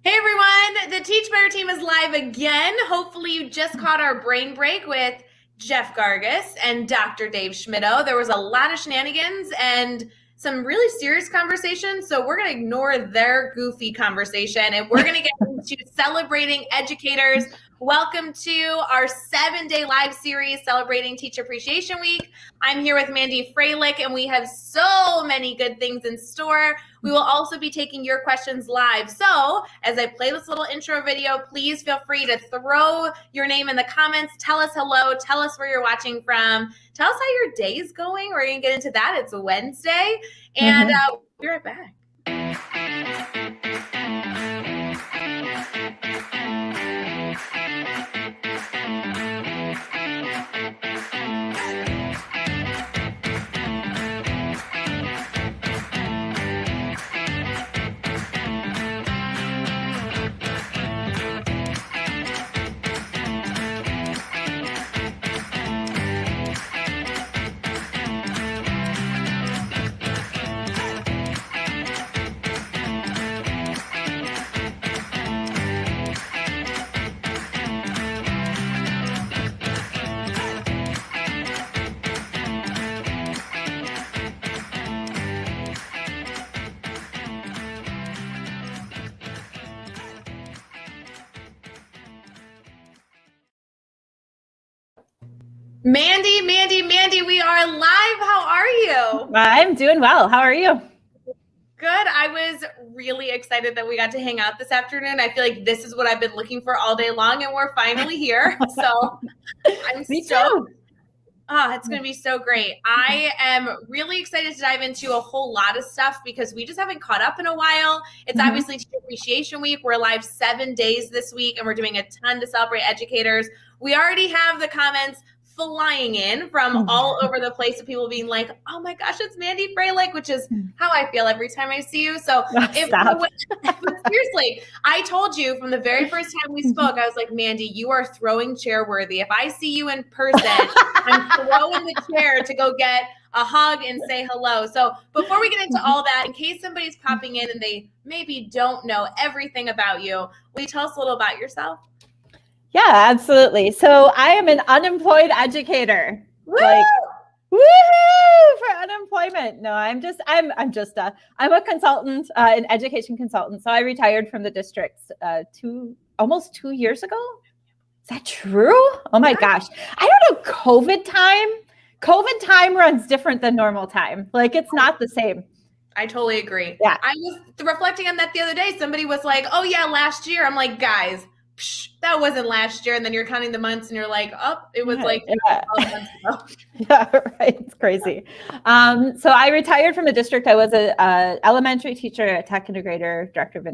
Hey everyone, the Teach Better team is live again. Hopefully you just caught our brain break with Jeff Gargas and Dr. Dave Schmittou. There was a lot of shenanigans and some really serious conversations, so we're going to ignore their goofy conversation and we're going to get into celebrating educators. Welcome to our 7-day live series celebrating Teacher Appreciation Week. I'm here with Mandy Froehlich, and we have so many good things in store. We will also be taking your questions live. So as I play this little intro video, please feel free to throw your name in the comments. Tell us hello. Tell us where you're watching from. Tell us how your day is going. We're going to get into that. It's a Wednesday. And we'll be right back. Mandy, we are live. How are you? I'm doing well. How are you? Good. I was really excited that we got to hang out this afternoon. I feel like this is what I've been looking for all day long, and we're finally here. So I'm stoked. It's going to be so great. I am really excited to dive into a whole lot of stuff because we just haven't caught up in a while. It's obviously Teacher Appreciation Week. We're live 7 days this week, and we're doing a ton to celebrate educators. We already have the comments flying in from all over the place of people being like, oh my gosh, it's Mandy Froehlich, which is how I feel every time I see you. So but seriously, I told you from the very first time we spoke, I was like, Mandy, you are throwing chair worthy. If I see you in person, I'm throwing the chair to go get a hug and say hello. So before we get into all that, in case somebody's popping in and they maybe don't know everything about you, will you tell us a little about yourself? Yeah, absolutely. So I am an unemployed educator. Woo! Like, woohoo for unemployment. No, I'm a consultant, an education consultant. So I retired from the district almost 2 years ago. Is that true? Oh my gosh. I don't know. COVID time runs different than normal time. Like, it's not the same. I totally agree. Yeah. I was reflecting on that the other day. Somebody was like, oh yeah, last year. I'm like, guys, that wasn't last year. And then you're counting the months and you're like, oh, it was 12 months ago. Yeah, right. It's crazy. So I retired from the district. I was a elementary teacher, a tech integrator, director of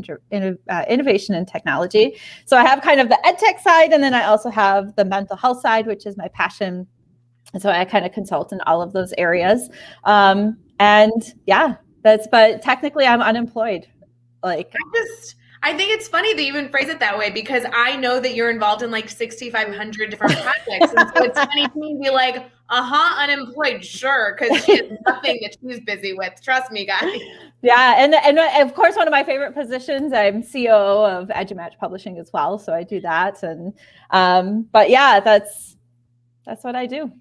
innovation and technology. So I have kind of the ed tech side, and then I also have the mental health side, which is my passion. So I kind of consult in all of those areas. But technically I'm unemployed. I think it's funny that you even phrase it that way, because I know that you're involved in like 6,500 different projects. And so it's funny to me to be like, unemployed, sure, because she has nothing that she's busy with. Trust me, guys. Yeah, and of course, one of my favorite positions, I'm COO of EduMatch Publishing as well. So I do that. And but yeah, that's what I do.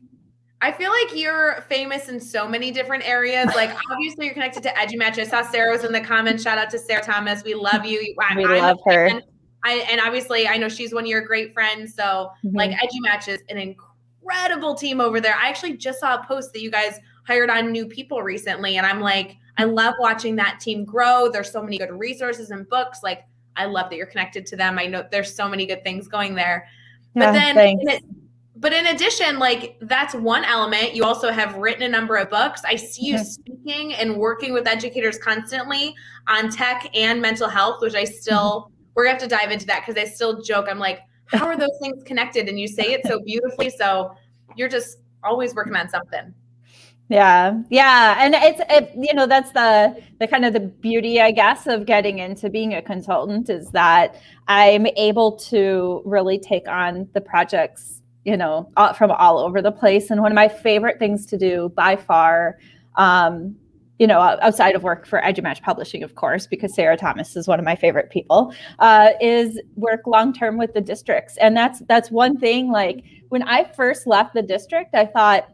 I feel like you're famous in so many different areas. Like, obviously, you're connected to EduMatch. I saw Sarah was in the comments. Shout out to Sarah Thomas. We love you. We love her. And obviously, I know she's one of your great friends. So, like, EduMatch is an incredible team over there. I actually just saw a post that you guys hired on new people recently. And I'm like, I love watching that team grow. There's so many good resources and books. Like, I love that you're connected to them. I know there's so many good things going there. Yeah, but then thanks. But in addition, like, that's one element. You also have written a number of books. I see you speaking and working with educators constantly on tech and mental health, which we're gonna have to dive into that, because I still joke. I'm like, how are those things connected? And you say it so beautifully. So you're just always working on something. Yeah. And that's the kind of the beauty, I guess, of getting into being a consultant, is that I'm able to really take on the projects from all over the place. And one of my favorite things to do by far, outside of work for EduMatch Publishing, of course, because Sarah Thomas is one of my favorite people, is work long-term with the districts. And that's one thing. Like when I first left the district, I thought,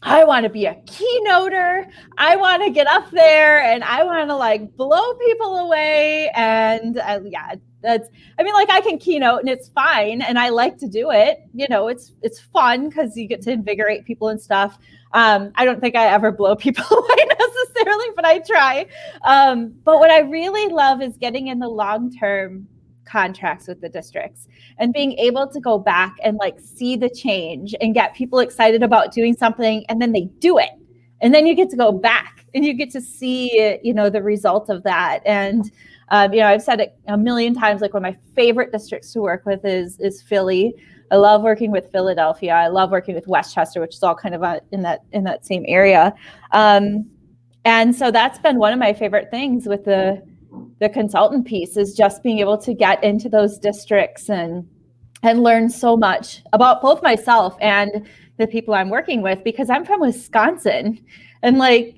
I want to be a keynoter. I want to get up there and I want to like blow people away. And I can keynote and it's fine. And I like to do it. It's fun because you get to invigorate people and stuff. I don't think I ever blow people away necessarily, but I try. But what I really love is getting in the long-term contracts with the districts and being able to go back and like see the change and get people excited about doing something, and then they do it, and then you get to go back and you get to see the result of that. And I've said it a million times, like one of my favorite districts to work with is Philly. I love working with Philadelphia. I love working with Westchester, which is all kind of in that same area. And so that's been one of my favorite things with the consultant piece, is just being able to get into those districts and learn so much about both myself and the people I'm working with, because I'm from Wisconsin, and like,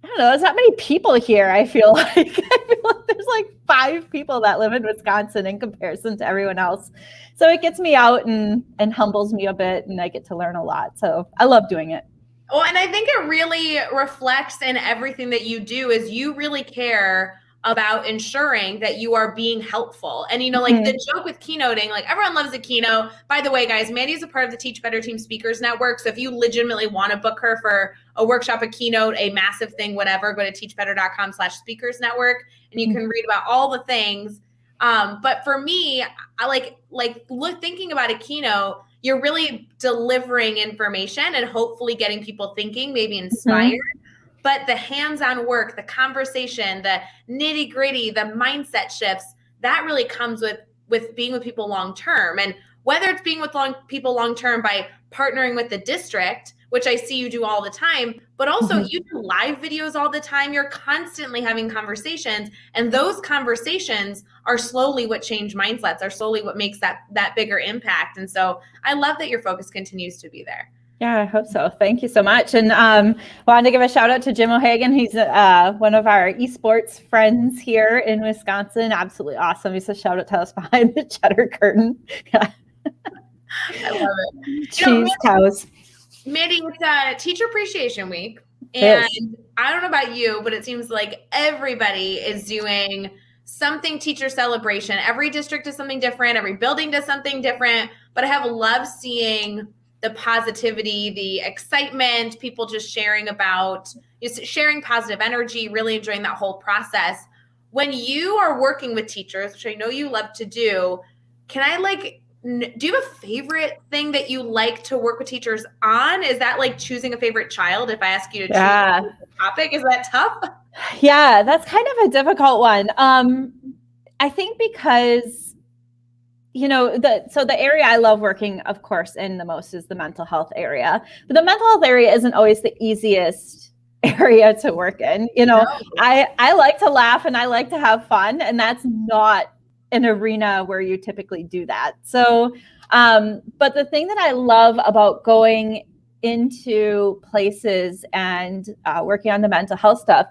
I don't know, there's not many people here. I feel like there's like 5 people that live in Wisconsin in comparison to everyone else. So it gets me out and humbles me a bit, and I get to learn a lot. So I love doing it. Well, and I think it really reflects in everything that you do, is you really care about ensuring that you are being helpful. And, like the joke with keynoting, like everyone loves a keynote. By the way, guys, Mandy is a part of the Teach Better Team Speakers Network. So if you legitimately want to book her for a workshop, a keynote, a massive thing, whatever, go to teachbetter.com/speakers network and you can read about all the things. But for me, I like thinking about a keynote, you're really delivering information and hopefully getting people thinking, maybe inspired. But the hands-on work, the conversation, the nitty-gritty, the mindset shifts, that really comes with being with people long-term. And whether it's being with people long-term by partnering with the district, which I see you do all the time, but also you do live videos all the time. You're constantly having conversations, and those conversations are slowly what change mindsets, are slowly what makes that bigger impact. And so I love that your focus continues to be there. Yeah, I hope so. Thank you so much. And wanted to give a shout out to Jim O'Hagan. He's one of our esports friends here in Wisconsin. Absolutely awesome. He's a shout out to us behind the cheddar curtain. I love it. Cheese cows. Mandy, it's Teacher Appreciation Week. And I don't know about you, but it seems like everybody is doing something teacher celebration. Every district does something different. Every building does something different. But I have loved seeing the positivity, the excitement, people just sharing positive energy, really enjoying that whole process. When you are working with teachers, which I know you love to do, do you have a favorite thing that you like to work with teachers on? Is that like choosing a favorite child? If I ask you to choose a topic, is that tough? Yeah, that's kind of a difficult one. I think because the area I love working, of course, in the most is the mental health area. But the mental health area isn't always the easiest area to work in. I like to laugh and I like to have fun, and that's not an arena where you typically do that. So, but the thing that I love about going into places and working on the mental health stuff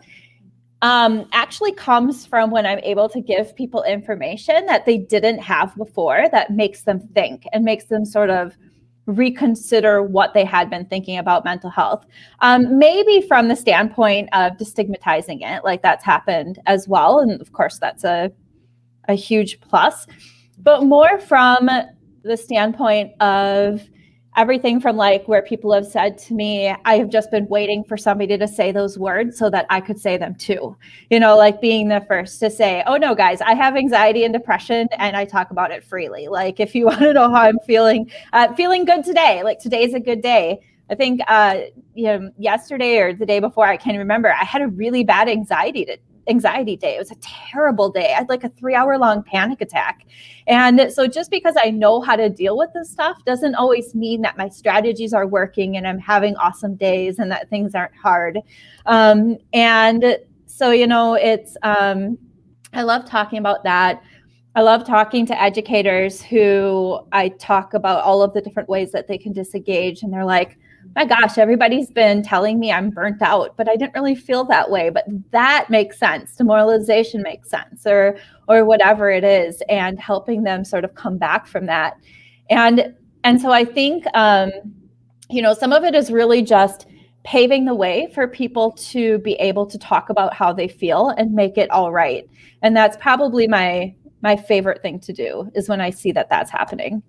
actually comes from when I'm able to give people information that they didn't have before, that makes them think and makes them sort of reconsider what they had been thinking about mental health. Maybe from the standpoint of destigmatizing it, like that's happened as well. And of course, that's a huge plus, but more from the standpoint of everything from like where people have said to me, I have just been waiting for somebody to say those words so that I could say them too. Like being the first to say, oh no, guys, I have anxiety and depression and I talk about it freely. Like if you want to know how I'm feeling good today, like today's a good day. I think, yesterday or the day before, I can't remember, I had a really bad anxiety day. It was a terrible day. I had like a 3-hour-long panic attack. And so just because I know how to deal with this stuff doesn't always mean that my strategies are working and I'm having awesome days and that things aren't hard. And so, I love talking about that. I love talking to educators who I talk about all of the different ways that they can disengage. And they're like, my gosh, everybody's been telling me I'm burnt out, but I didn't really feel that way. But that makes sense. Demoralization makes sense, or whatever it is, and helping them sort of come back from that. And so I think, some of it is really just paving the way for people to be able to talk about how they feel and make it all right. And that's probably my favorite thing to do, is when I see that that's happening.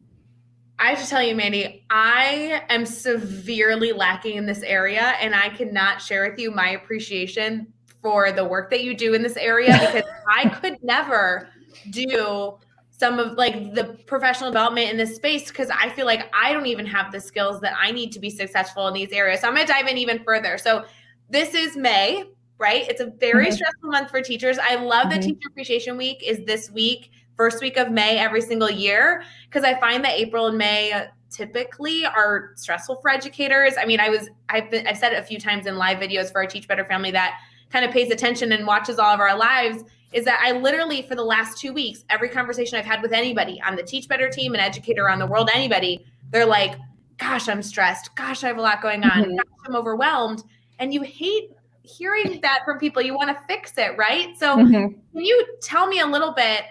I have to tell you, Mandy, I am severely lacking in this area, and I cannot share with you my appreciation for the work that you do in this area, because I could never do some of like the professional development in this space, because I feel like I don't even have the skills that I need to be successful in these areas. So I'm going to dive in even further. So this is May, right? It's a very stressful month for teachers. I love that Teacher Appreciation Week is this week, first week of May every single year, because I find that April and May typically are stressful for educators. I mean, I've said it a few times in live videos for our Teach Better family that kind of pays attention and watches all of our lives, is that I literally, for the last 2 weeks, every conversation I've had with anybody on the Teach Better team, an educator around the world, anybody, they're like, gosh, I'm stressed. Gosh, I have a lot going on. Gosh, I'm overwhelmed. And you hate hearing that from people. You want to fix it, right? So can you tell me a little bit,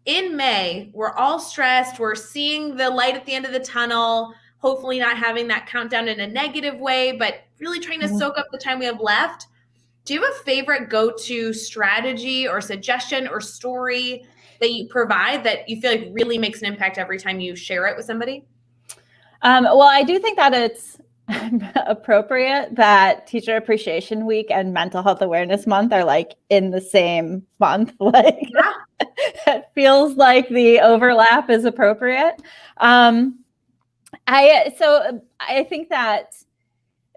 in May, we're all stressed. We're seeing the light at the end of the tunnel, hopefully not having that countdown in a negative way, but really trying to soak up the time we have left. Do you have a favorite go-to strategy or suggestion or story that you provide that you feel like really makes an impact every time you share it with somebody? Well, I do think that it's appropriate that Teacher Appreciation Week and Mental Health Awareness Month are like in the same month. Like, it feels like the overlap is appropriate. I think that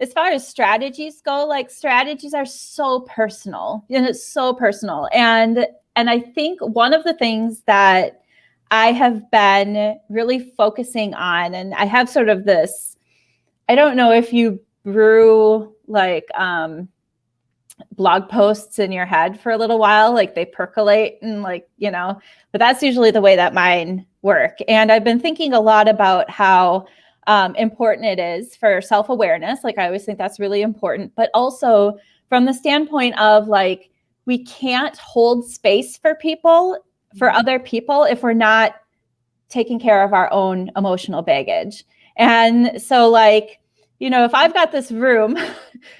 as far as strategies go, like, strategies are so personal, it's so personal. And I think one of the things that I have been really focusing on, and I have sort of this, I don't know if you brew like blog posts in your head for a little while, like they percolate and but that's usually the way that mine work. And I've been thinking a lot about how important it is for self-awareness. Like, I always think that's really important, but also from the standpoint of like, we can't hold space for other people, if we're not taking care of our own emotional baggage. And so if I've got this room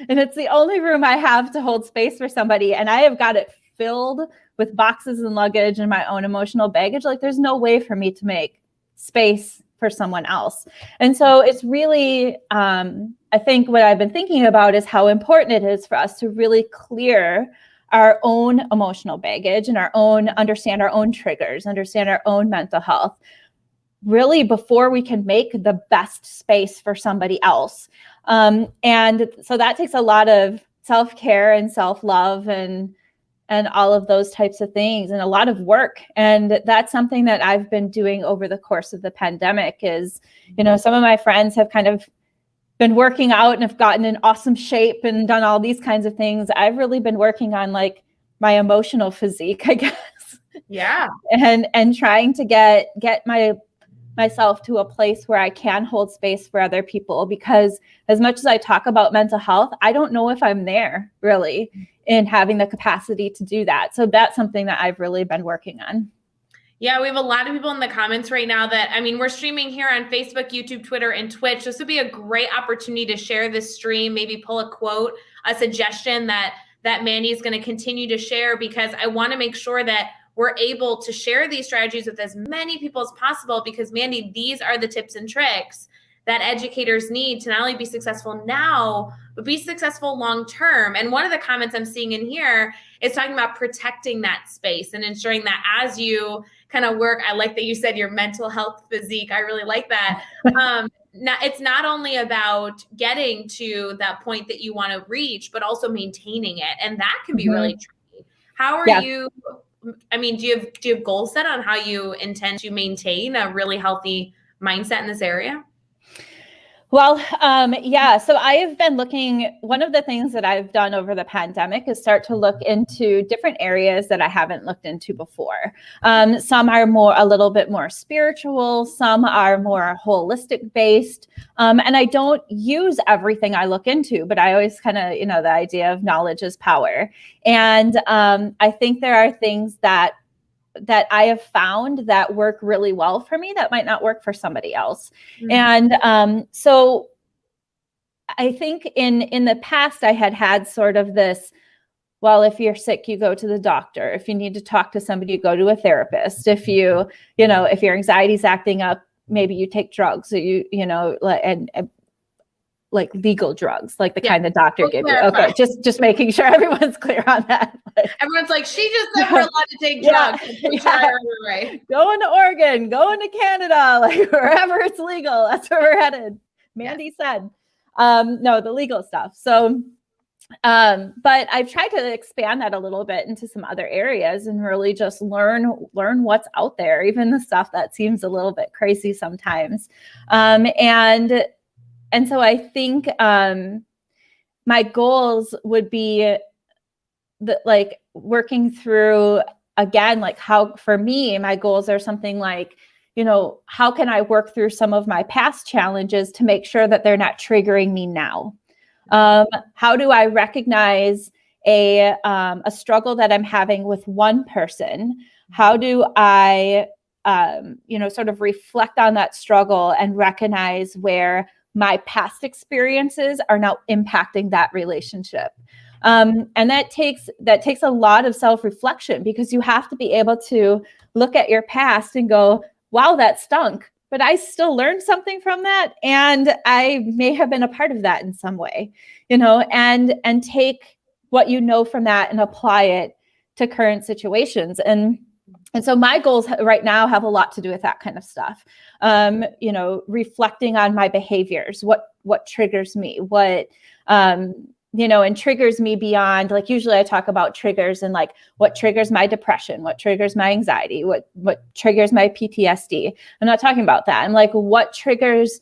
and it's the only room I have to hold space for somebody, and I have got it filled with boxes and luggage and my own emotional baggage, like, there's no way for me to make space for someone else. And so it's really, I think what I've been thinking about is how important it is for us to really clear our own emotional baggage and understand our own triggers, understand our own mental health, really, before we can make the best space for somebody else. And so that takes a lot of self-care and self-love and all of those types of things, and a lot of work. And that's something that I've been doing over the course of the pandemic is, some of my friends have kind of been working out and have gotten in awesome shape and done all these kinds of things. I've really been working on like my emotional physique, I guess. Yeah. And trying to get myself to a place where I can hold space for other people, because as much as I talk about mental health, I don't know if I'm there really in having the capacity to do that. So that's something that I've really been working on. Yeah, we have a lot of people in the comments right now that, we're streaming here on Facebook, YouTube, Twitter, and Twitch. This would be a great opportunity to share this stream, maybe pull a quote, a suggestion that Mandy is going to continue to share, because I want to make sure that we're able to share these strategies with as many people as possible, because Mandy, these are the tips and tricks that educators need to not only be successful now, but be successful long-term. And one of the comments I'm seeing in here is talking about protecting that space and ensuring that as you kind of work, I like that you said your mental health physique. I really like that. It's not only about getting to that point that you want to reach, but also maintaining it. And that can be really tricky. How are you? Do you have goals set on how you intend to maintain a really healthy mindset in this area? Well, so I have been looking, one of the things that I've done over the pandemic is start to look into different areas that I haven't looked into before. Some are a little bit more spiritual, some are more holistic based. And I don't use everything I look into, but I always kind of, the idea of knowledge is power. And I think there are things that I have found that work really well for me that might not work for somebody else. Mm-hmm. And so I think in the past, I had sort of this, well, if you're sick, you go to the doctor. If you need to talk to somebody, you go to a therapist. If if your anxiety's acting up, maybe you take drugs, or and like legal drugs, like the kind the doctor gave you. Okay, just making sure everyone's clear on that. Everyone's like, she just said we're allowed to take drugs. Right. Going to Oregon, going to Canada, like wherever it's legal, that's where we're headed. Mandy said, no, the legal stuff. So, but I've tried to expand that a little bit into some other areas and really just learn what's out there, even the stuff that seems a little bit crazy sometimes. And so I think my goals would be like working through, again, like how, for me, my goals are something like, how can I work through some of my past challenges to make sure that they're not triggering me now? How do I recognize a struggle that I'm having with one person? How do I, sort of reflect on that struggle and recognize where my past experiences are now impacting that relationship. And that takes a lot of self-reflection, because you have to be able to look at your past and go, wow, that stunk, but I still learned something from that. And I may have been a part of that in some way, and take what you know from that and apply it to current situations. And so my goals right now have a lot to do with that kind of stuff. Reflecting on my behaviors, what triggers me, and triggers me beyond, like, usually I talk about triggers and like what triggers my depression, what triggers my anxiety, what triggers my PTSD. I'm not talking about that. I'm like, what triggers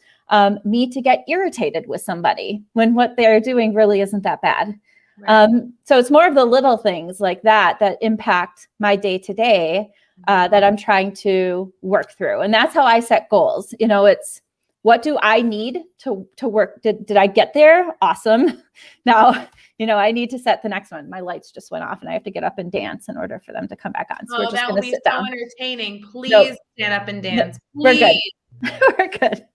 me to get irritated with somebody when what they're doing really isn't that bad. Right. So it's more of the little things like that impact my day to day that I'm trying to work through. And that's how I set goals. It's, what do I need to work? Did I get there? Awesome. Now, I need to set the next one. My lights just went off and I have to get up and dance in order for them to come back on. So we're just going to sit down. That will be so entertaining. Please stand up and dance. We're good. We're good.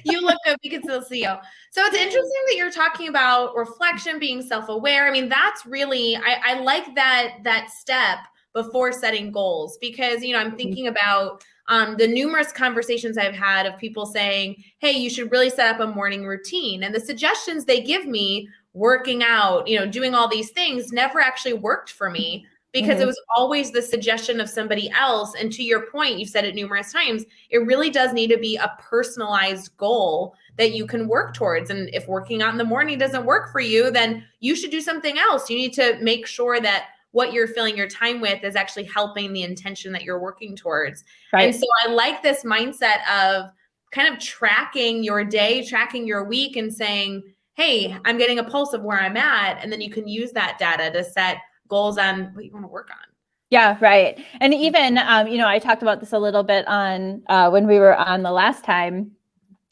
You look good. We can still see you. So it's interesting that you're talking about reflection, being self-aware. I mean, that's really, I like that step before setting goals, because, I'm thinking about the numerous conversations I've had of people saying, hey, you should really set up a morning routine. And the suggestions they give me, working out, doing all these things, never actually worked for me, because it was always the suggestion of somebody else. And to your point, you've said it numerous times, it really does need to be a personalized goal that you can work towards. And if working out in the morning doesn't work for you, then you should do something else. You need to make sure that what you're filling your time with is actually helping the intention that you're working towards. Right. And so I like this mindset of kind of tracking your day, tracking your week, and saying, hey, I'm getting a pulse of where I'm at. And then you can use that data to set goals on what you want to work on. Yeah, right. And even, I talked about this a little bit on when we were on the last time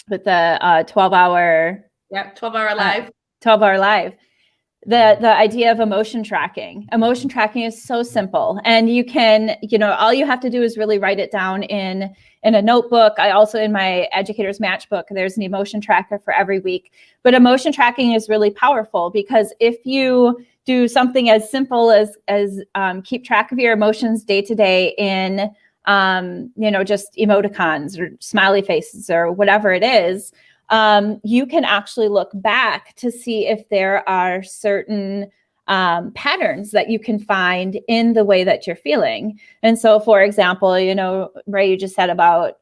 with the 12-hour. Yep, 12-hour live. 12-hour live. The idea of emotion tracking. Emotion tracking is so simple. And you can, all you have to do is really write it down in a notebook. I also, in my Educator's Matchbook, there's an emotion tracker for every week. But emotion tracking is really powerful, because if you do something as simple as keep track of your emotions day to day in, just emoticons or smiley faces or whatever it is, you can actually look back to see if there are certain patterns that you can find in the way that you're feeling. And so, for example, Ray, you just said about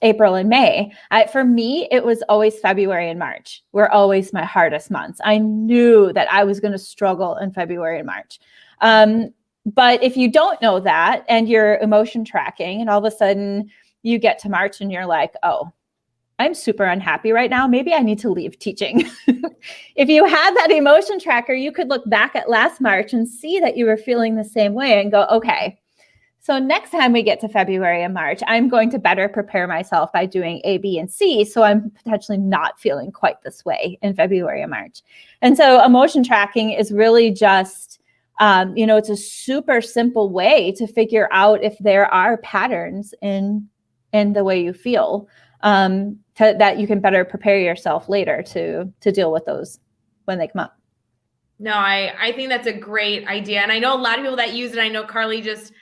April and May. For me, it was always February and March were always my hardest months. I knew that I was going to struggle in February and March. But if you don't know that and you're emotion tracking, and all of a sudden you get to March and you're like, oh, I'm super unhappy right now. Maybe I need to leave teaching. If you had that emotion tracker, you could look back at last March and see that you were feeling the same way and go, okay, so next time we get to February and March, I'm going to better prepare myself by doing A, B, and C. So I'm potentially not feeling quite this way in February and March. And so emotion tracking is really just, it's a super simple way to figure out if there are patterns in the way you feel, that you can better prepare yourself later to deal with those when they come up. No, I think that's a great idea. And I know a lot of people that use it. I know Carly just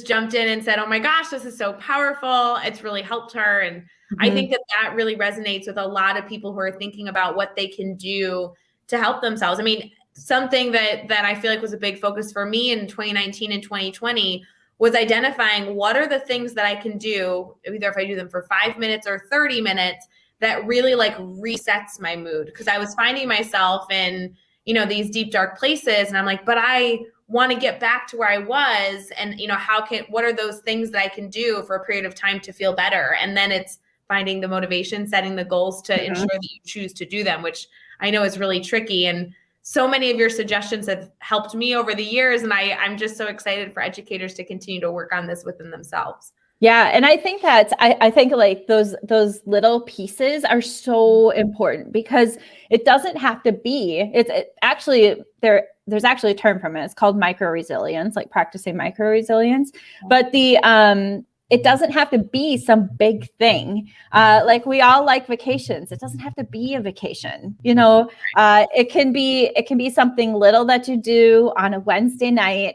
jumped in and said, oh my gosh, this is so powerful. It's really helped her. And I think that really resonates with a lot of people who are thinking about what they can do to help themselves. I mean, something that I feel like was a big focus for me in 2019 and 2020 was identifying what are the things that I can do, either if I do them for 5 minutes or 30 minutes, that really like resets my mood. Because I was finding myself in, these deep, dark places. And I'm like, but I want to get back to where I was. And, what are those things that I can do for a period of time to feel better? And then it's finding the motivation, setting the goals to ensure that you choose to do them, which I know is really tricky. And so many of your suggestions have helped me over the years. And I'm just so excited for educators to continue to work on this within themselves. Yeah. And I think that I think like those little pieces are so important, because it doesn't have to be, there's actually a term from it. It's called micro resilience, like practicing micro resilience. But it doesn't have to be some big thing. Like we all like vacations. It doesn't have to be a vacation. It can be something little that you do on a Wednesday night.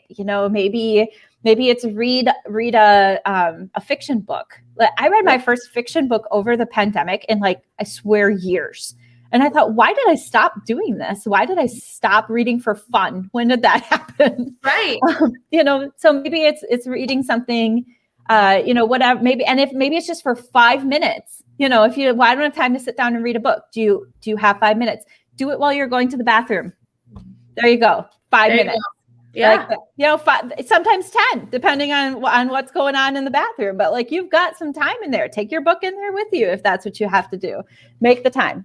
Maybe it's read a fiction book. I read my first fiction book over the pandemic in I swear years. And I thought, why did I stop doing this? Why did I stop reading for fun? When did that happen? Right. So maybe it's reading something, whatever, maybe it's just for 5 minutes. I don't have time to sit down and read a book. Do you have 5 minutes? Do it while you're going to the bathroom. There you go. 5 minutes. Yeah. Sometimes 10, depending on what's going on in the bathroom. But you've got some time in there. Take your book in there with you if that's what you have to do. Make the time.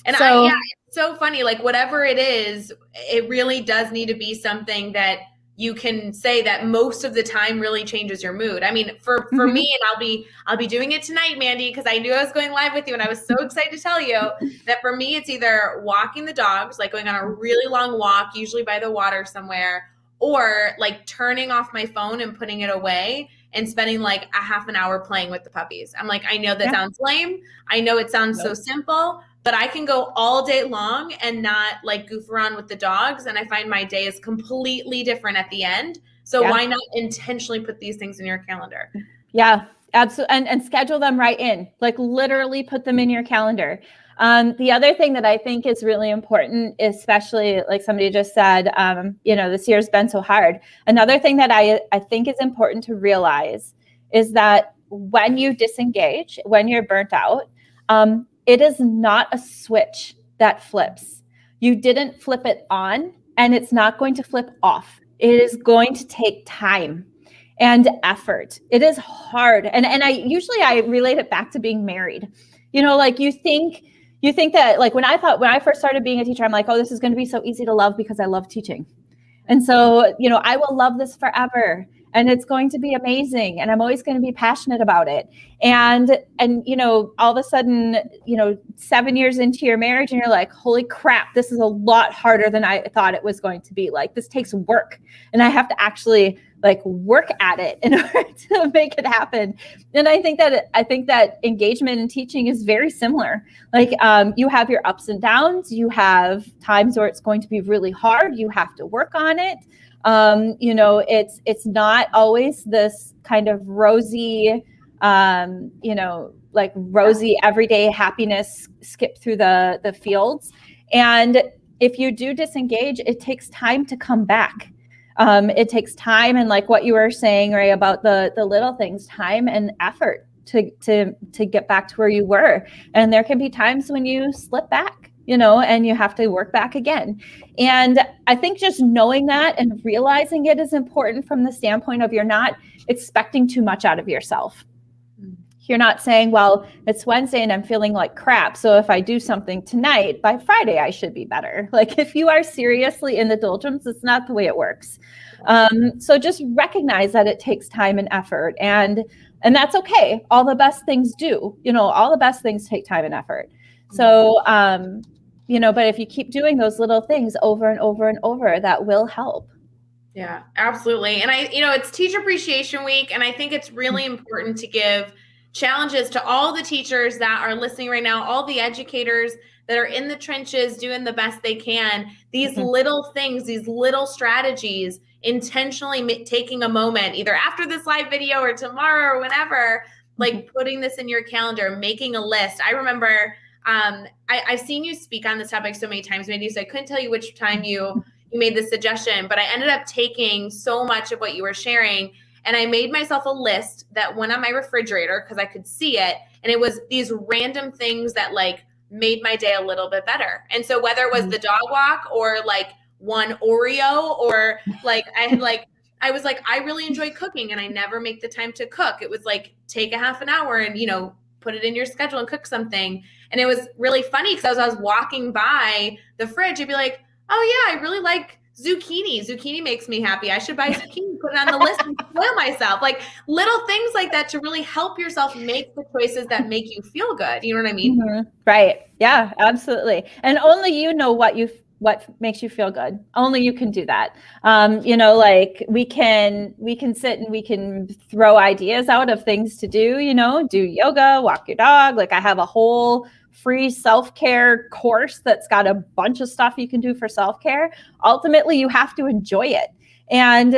And it's so funny. Whatever it is, it really does need to be something that you can say that most of the time really changes your mood. I mean, for me, and I'll be doing it tonight, Mandy, because I knew I was going live with you, and I was so excited to tell you that for me, it's either walking the dogs, going on a really long walk, usually by the water somewhere, or turning off my phone and putting it away and spending a half an hour playing with the puppies. I'm I know that sounds lame. I know it sounds so simple, but I can go all day long and not goof around with the dogs. And I find my day is completely different at the end. So why not intentionally put these things in your calendar? Yeah, absolutely. And schedule them right in, literally put them in your calendar. The other thing that I think is really important, especially somebody just said, this year's been so hard. Another thing that I think is important to realize is that when you disengage, when you're burnt out, it is not a switch that flips. You didn't flip it on, and it's not going to flip off. It is going to take time and effort. It is hard. And I relate it back to being married. You think that when I first started being a teacher, I'm oh, this is going to be so easy to love because I love teaching. And so, I will love this forever, and it's going to be amazing, and I'm always going to be passionate about it. And all of a sudden, 7 years into your marriage, and you're holy crap, this is a lot harder than I thought it was going to be. This takes work, and I have to actually work at it in order to make it happen. And I think that engagement in teaching is very similar. You have your ups and downs. You have times where it's going to be really hard. You have to work on it. It's not always this kind of rosy, rosy everyday happiness skip through the fields. And if you do disengage, it takes time to come back. It takes time, and what you were saying, Ray, about the little things, time and effort to get back to where you were. And there can be times when you slip back, and you have to work back again. And I think just knowing that and realizing it is important from the standpoint of you're not expecting too much out of yourself. You're not saying, well, it's Wednesday and I'm feeling like crap, so if I do something tonight, by Friday I should be better. Like if you are seriously in the doldrums, it's not the way it works. So just recognize that it takes time and effort, and that's okay. All the best things do. All the best things take time and effort. So but if you keep doing those little things over and over and over, that will help. Yeah, absolutely. And it's Teacher Appreciation Week, and I think it's really important to give challenges to all the teachers that are listening right now, all the educators that are in the trenches doing the best they can. These little things, these little strategies, intentionally taking a moment, either after this live video or tomorrow or whenever, like putting this in your calendar, making a list. I remember I've seen you speak on this topic so many times, Mandy, so I couldn't tell you which time you made this suggestion, but I ended up taking so much of what you were sharing, and I made myself a list that went on my refrigerator because I could see it. And it was these random things that like made my day a little bit better. And so whether it was the dog walk or like one Oreo, or like I was like, I really enjoy cooking and I never make the time to cook. It was like, take a half an hour and, put it in your schedule and cook something. And it was really funny because as I was walking by the fridge, I'd be like, oh yeah, I really like zucchini. Zucchini makes me happy. I should buy zucchini, put it on the list and spoil myself. Like little things like that to really help yourself make the choices that make you feel good. You know what I mean? Right. Yeah, absolutely. And only you know what makes you feel good. Only you can do that. Like we can sit and we can throw ideas out of things to do, do yoga, walk your dog. Like I have a whole free self-care course that's got a bunch of stuff you can do for self-care. Ultimately, you have to enjoy it. And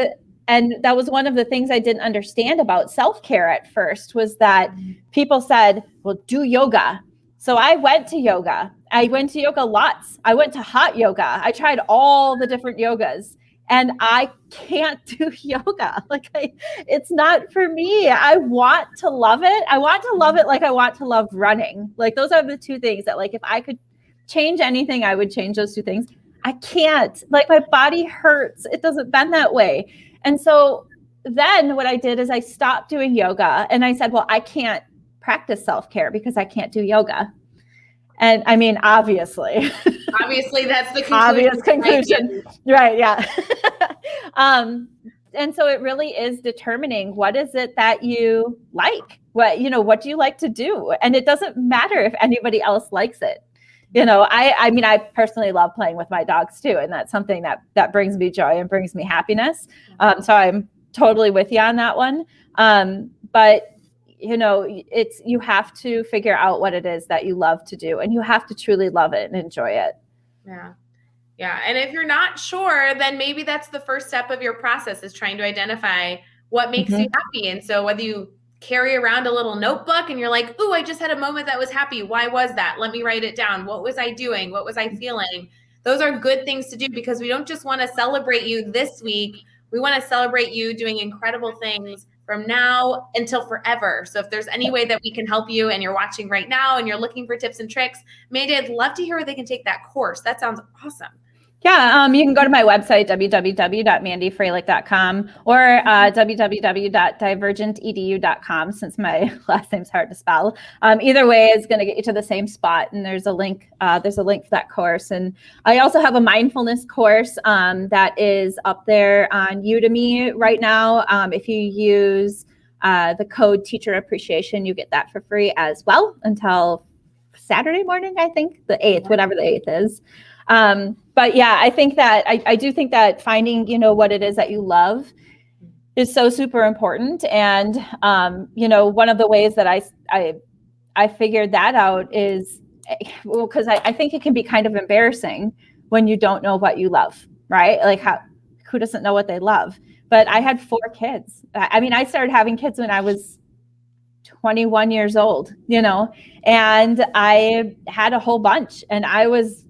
that was one of the things I didn't understand about self-care at first, was that people said, well, do yoga. So I went to yoga. I went to yoga lots. I went to hot yoga. I tried all the different yogas, and I can't do yoga. Like it's not for me. I want to love it. I want to love it like I want to love running. Like those are the two things that, like, if I could change anything, I would change those two things. I can't. Like my body hurts. It doesn't bend that way. And so then what I did is I stopped doing yoga, and I said, well, I can't practice self-care because I can't do yoga. And I mean, obviously that's the conclusion. Obvious conclusion. Right. Yeah. And so it really is determining what is it that you like, what do you like to do? And it doesn't matter if anybody else likes it. I mean, I personally love playing with my dogs too. And that's something that brings me joy and brings me happiness. So I'm totally with you on that one. But you have to figure out what it is that you love to do, and you have to truly love it and enjoy it. Yeah. Yeah. And if you're not sure, then maybe that's the first step of your process, is trying to identify what makes you happy. And so whether you carry around a little notebook and you're like, ooh, I just had a moment that was happy. Why was that? Let me write it down. What was I doing? What was I feeling? Those are good things to do, because we don't just want to celebrate you this week. We want to celebrate you doing incredible things from now until forever. So if there's any way that we can help you, and you're watching right now and you're looking for tips and tricks, Mandy, I'd love to hear where they can take that course. That sounds awesome. Yeah, you can go to my website, www.mandyfroehlich.com, or www.divergentedu.com, since my last name's hard to spell. Either way is going to get you to the same spot, and there's a link. There's a link for that course. And I also have a mindfulness course that is up there on Udemy right now. If you use the code Teacher Appreciation, you get that for free as well until Saturday morning, I think, the 8th, whatever the 8th is. But yeah, I think that I do think that finding, what it is that you love is so super important. And, one of the ways that I figured that out is, because I think it can be kind of embarrassing when you don't know what you love, right? Like who doesn't know what they love? But I had 4 kids. I mean, I started having kids when I was 21 years old, and I had a whole bunch, and I was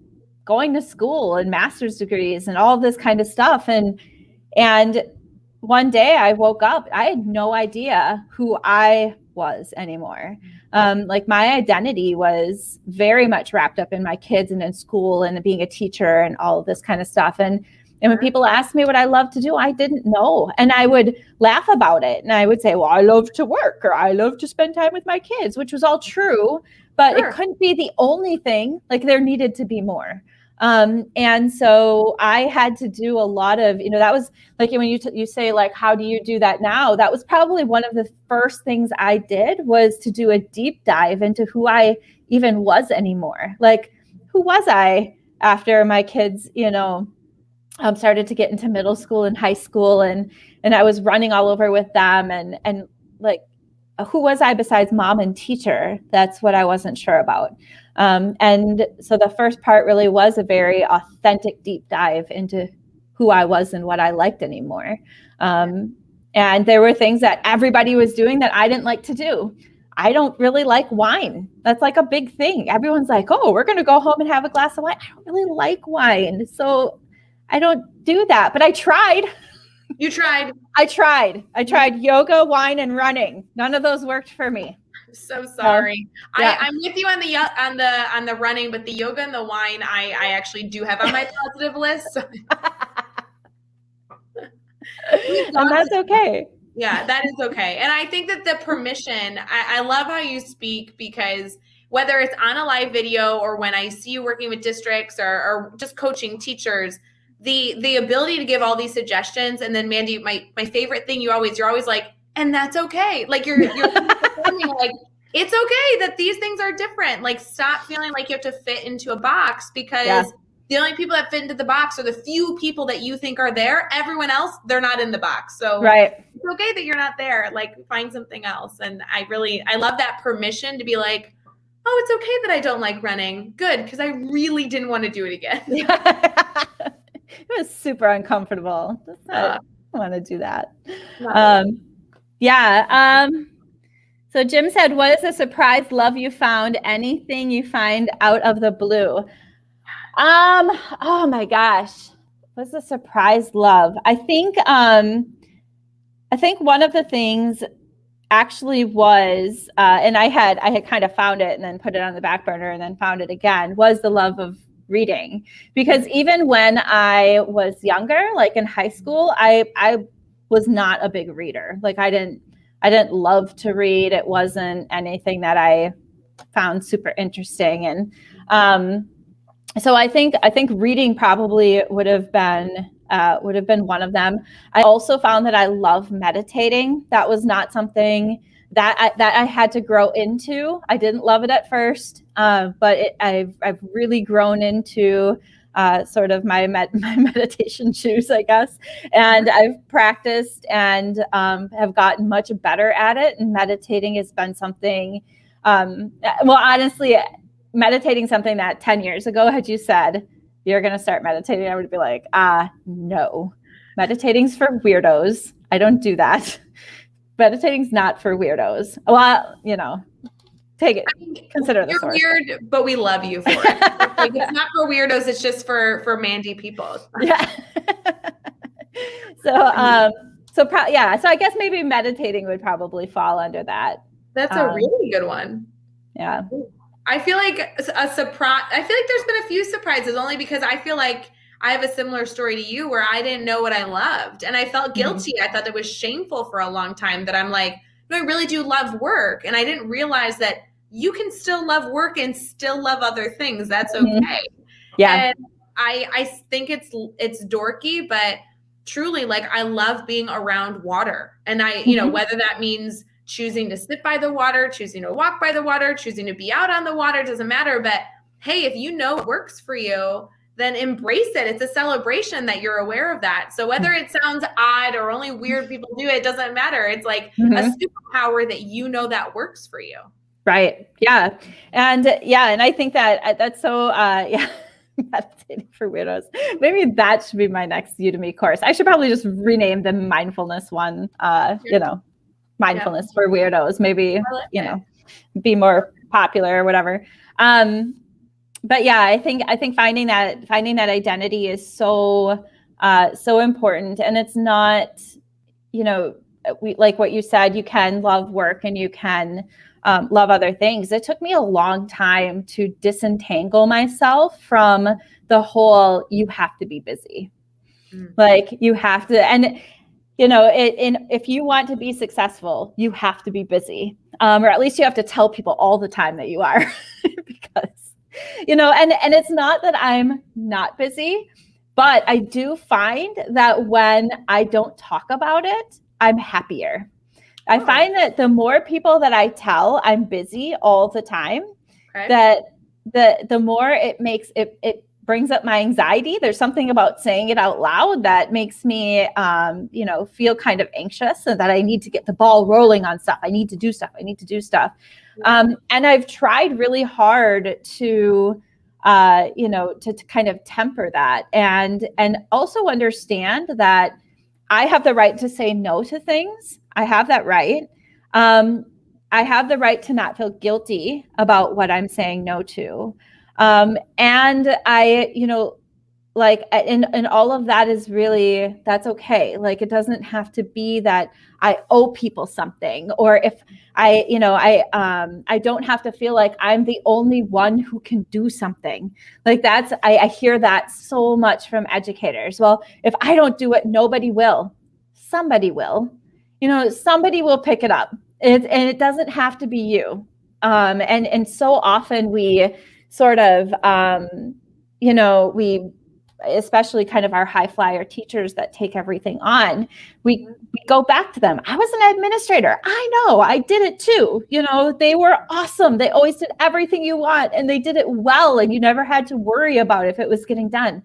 going to school and master's degrees and all this kind of stuff. And one day I woke up, I had no idea who I was anymore. Like my identity was very much wrapped up in my kids and in school and being a teacher and all of this kind of stuff. And And when people asked me what I love to do, I didn't know. And I would laugh about it. And I would say, well, I love to work, or I love to spend time with my kids, which was all true, but it couldn't be the only thing. Like, there needed to be more. And so I had to do a lot of, that was like, when you say, like, how do you do that now? That was probably one of the first things I did, was to do a deep dive into who I even was anymore. Like, who was I after my kids, started to get into middle school and high school, and I was running all over with them, and like, who was I besides mom and teacher? That's what I wasn't sure about. And so the first part really was a very authentic deep dive into who I was and what I liked anymore. And there were things that everybody was doing that I didn't like to do. I don't really like wine. That's like a big thing. Everyone's like, oh, we're going to go home and have a glass of wine. I don't really like wine. So I don't do that, but I tried. You tried. I tried yoga, wine, and running. None of those worked for me. I'm so sorry. Yeah. I'm with you on the running, but the yoga and the wine, I actually do have on my positive list. So. And that's okay. Yeah, that is okay. And I think that the permission, I love how you speak, because whether it's on a live video or when I see you working with districts or just coaching teachers, the ability to give all these suggestions. And then, Mandy, my favorite thing, you're always like, and that's okay. Like, you're performing, like, it's okay that these things are different. Like, stop feeling like you have to fit into a box, because the only people that fit into the box are the few people that you think are there. Everyone else, they're not in the box. So it's okay that you're not there. Like, find something else. And I love that permission to be like, oh, it's okay that I don't like running. Good, because I really didn't want to do it again. It was super uncomfortable. I don't want to do that. So Jim said, what is a surprise love you found? Anything you find out of the blue? Oh my gosh. What's a surprise love? I think one of the things actually was, and I had kind of found it and then put it on the back burner and then found it again, was the love of reading. Because even when I was younger, like in high school, I was not a big reader. Like, I didn't love to read. It wasn't anything that I found super interesting. And so I think reading probably would have been one of them. I also found that I love meditating. That was not something that I had to grow into. I didn't love it at first, but I've really grown into sort of my meditation shoes, I guess. And I've practiced and have gotten much better at it. And meditating has been something, honestly, meditating something that 10 years ago, had you said, you're going to start meditating, I would be like, no, meditating's for weirdos. I don't do that. Meditating's not for weirdos. Well, take it. Consider the source. You're weird, but we love you for it. Like, it's not for weirdos. It's just for Mandy people. Yeah. So I guess maybe meditating would probably fall under that. That's a really good one. Yeah. I feel like a surprise. I feel like there's been a few surprises, only because I feel like I have a similar story to you, where I didn't know what I loved and I felt guilty. I thought it was shameful for a long time that I'm like, no, I really do love work. And I didn't realize that you can still love work and still love other things. That's okay. Yeah. And I think it's dorky, but truly, like, I love being around water. And whether that means choosing to sit by the water, choosing to walk by the water, choosing to be out on the water, doesn't matter. But hey, if you know it works for you, then embrace it. It's a celebration that you're aware of that. So whether it sounds odd or only weird people do it, doesn't matter. It's like a superpower that you know that works for you. Right. Yeah. And I think that's so, meditating for weirdos. Maybe that should be my next Udemy course. I should probably just rename the mindfulness one, mindfulness for weirdos, maybe, be more popular or whatever. But yeah, I think finding that identity is so important. And it's not, like what you said, you can love work and you can love other things. It took me a long time to disentangle myself from the whole, you have to be busy. Like you have to, and if you want to be successful, you have to be busy, or at least you have to tell people all the time that you are, because, and it's not that I'm not busy, but I do find that when I don't talk about it, I'm happier. I find that the more people that I tell I'm busy all the time, that the more it makes it brings up my anxiety. There's something about saying it out loud that makes me, feel kind of anxious, and that I need to get the ball rolling on stuff. I need to do stuff. And I've tried really hard to, to kind of temper that, and also understand that I have the right to say no to things. I have that right. I have the right to not feel guilty about what I'm saying no to. And I, and all of that is really, that's okay. Like, it doesn't have to be that I owe people something, or if I don't have to feel like I'm the only one who can do something. Like I hear that so much from educators. Well, if I don't do it, nobody will. Somebody will. Somebody will pick it up. And it doesn't have to be you. And so often we sort of, we, especially kind of our high flyer teachers that take everything on, we go back to them. I was an administrator. I know, I did it too. They were awesome. They always did everything you want, and they did it well, and you never had to worry about if it was getting done.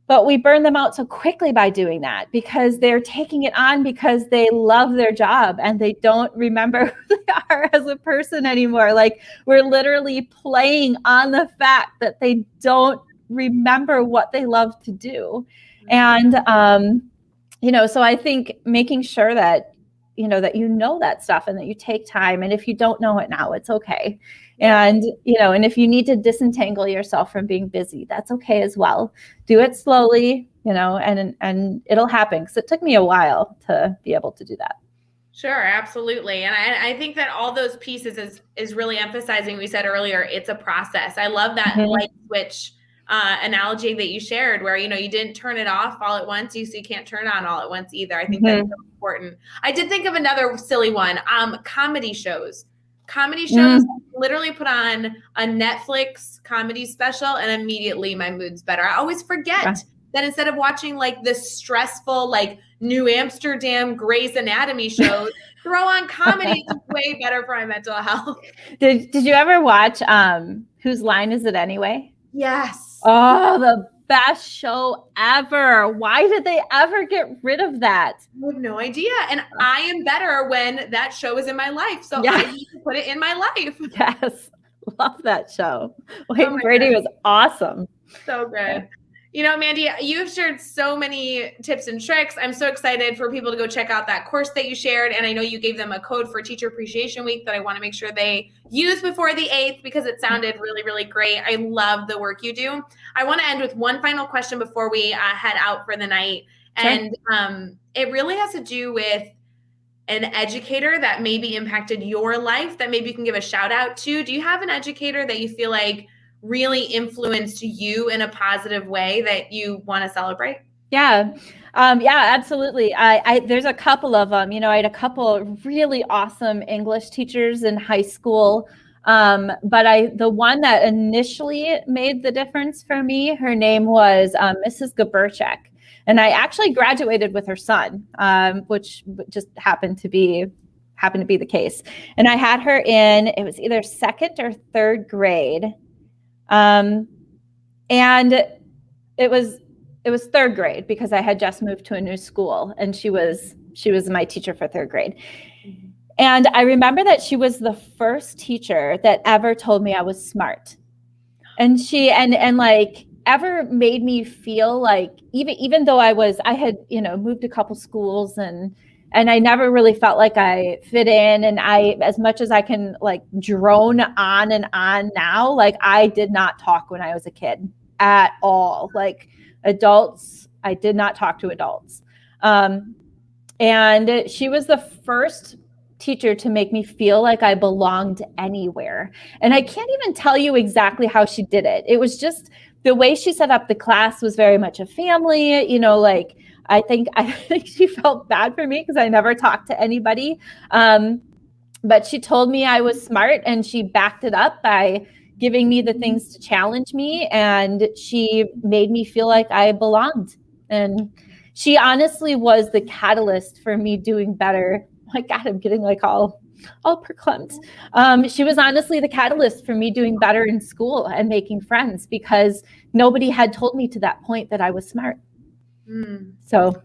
But we burn them out so quickly by doing that, because they're taking it on because they love their job and they don't remember who they are as a person anymore. Like, we're literally playing on the fact that they don't remember what they love to do. And, so I think making sure that, that stuff, and that you take time. And if you don't know it now, it's okay. And, and if you need to disentangle yourself from being busy, that's okay as well. Do it slowly, and it'll happen, because it took me a while to be able to do that. Sure, absolutely. And I think that all those pieces is really emphasizing, we said earlier, it's a process. I love that light switch analogy that you shared, where, you didn't turn it off all at once. So you can't turn it on all at once either. I think that's so important. I did think of another silly one, comedy shows. Literally put on a Netflix comedy special, and immediately my mood's better. I always forget that instead of watching like the stressful, like New Amsterdam Grey's Anatomy shows, throw on comedy. It's way better for my mental health. Did you ever watch Whose Line Is It Anyway? Yes. Oh, the best show ever. Why did they ever get rid of that? I have no idea. And I am better when that show is in my life. So I need to put it in my life. Yes. Love that show. Wayne Brady was awesome. So good. Mandy, you've shared so many tips and tricks. I'm so excited for people to go check out that course that you shared. And I know you gave them a code for Teacher Appreciation Week that I want to make sure they use before the 8th, because it sounded really, really great. I love the work you do. I want to end with one final question before we head out for the night. Sure. And it really has to do with an educator that maybe impacted your life, that maybe you can give a shout out to. Do you have an educator that you feel like really influenced you in a positive way that you want to celebrate? Yeah, absolutely. There's a couple of them. I had a couple of really awesome English teachers in high school. But the one that initially made the difference for me, her name was Mrs. Gaberchek. And I actually graduated with her son, which just happened to be the case. And I had her in, it was either 2nd or 3rd grade. And it was 3rd grade, because I had just moved to a new school, and she was my teacher for 3rd grade. And I remember that she was the first teacher that ever told me I was smart. And she, and like, ever made me feel like, even though I had, moved a couple schools, and I never really felt like I fit in. And as much as I can like drone on and on now, like, I did not talk when I was a kid at all. Like, adults, I did not talk to adults. And she was the first teacher to make me feel like I belonged anywhere. And I can't even tell you exactly how she did it. It was just the way she set up the class was very much a family, you know, like I think she felt bad for me because I never talked to anybody. But she told me I was smart, and she backed it up by giving me the things to challenge me, and she made me feel like I belonged. And she honestly was the catalyst for me doing better. Oh my God, I'm getting like all perclamped. She was honestly the catalyst for me doing better in school and making friends, because nobody had told me to that point that I was smart. So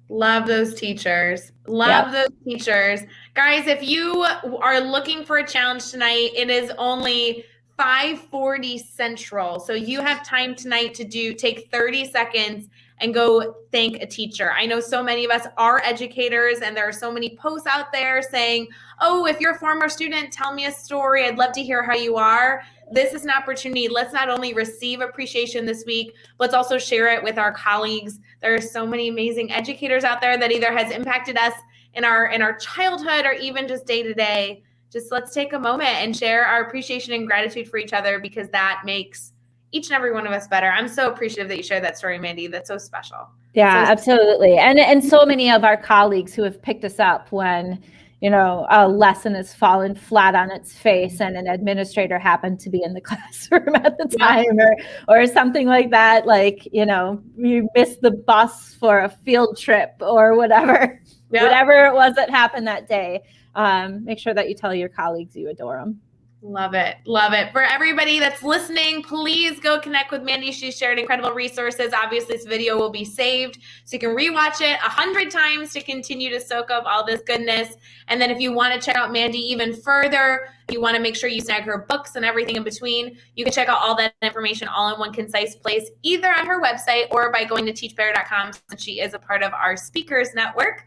love those teachers. Love those teachers. Guys, if you are looking for a challenge tonight, it is only 5:40 Central. So you have time tonight to take 30 seconds and go thank a teacher. I know so many of us are educators, and there are so many posts out there saying, oh, if you're a former student, tell me a story. I'd love to hear how you are. This is an opportunity. Let's not only receive appreciation this week, let's also share it with our colleagues. There are so many amazing educators out there that either has impacted us in our childhood or even just day to day. Just let's take a moment and share our appreciation and gratitude for each other, because that makes each and every one of us better. I'm so appreciative that you shared that story, Mandy. That's so special. Yeah, so absolutely. And so many of our colleagues who have picked us up when, you know, a lesson has fallen flat on its face and an administrator happened to be in the classroom at the time, or something like that. Like, you know, you missed the bus for a field trip or whatever, whatever it was that happened that day. Make sure that you tell your colleagues you adore them. Love it. Love it. For everybody that's listening, please go connect with Mandy. She shared incredible resources. Obviously, this video will be saved, so you can rewatch it 100 times to continue to soak up all this goodness. And then if you want to check out Mandy even further, you want to make sure you snag her books and everything in between, you can check out all that information all in one concise place, either on her website or by going to teachbetter.com, since she is a part of our speakers network.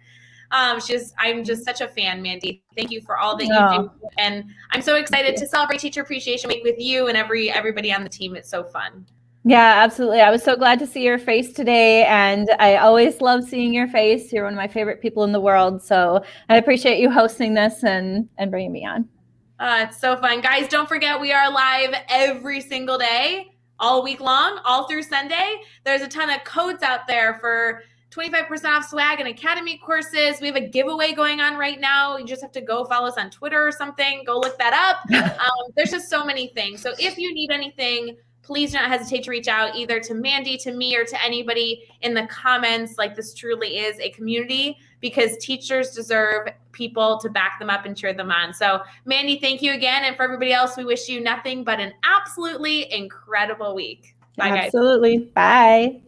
I'm just such a fan, Mandy. Thank you for all that you do. And I'm so excited to celebrate Teacher Appreciation Week with you and everybody on the team. It's so fun. Yeah, absolutely. I was so glad to see your face today, and I always love seeing your face. You're one of my favorite people in the world. So I appreciate you hosting this and bringing me on. It's so fun. Guys, don't forget, we are live every single day, all week long, all through Sunday. There's a ton of codes out there for 25% off swag and academy courses. We have a giveaway going on right now. You just have to go follow us on Twitter or something. Go look that up. There's just so many things. So if you need anything, please don't hesitate to reach out either to Mandy, to me, or to anybody in the comments. Like, this truly is a community, because teachers deserve people to back them up and cheer them on. So Mandy, thank you again. And for everybody else, we wish you nothing but an absolutely incredible week. Bye, guys. Absolutely. Bye.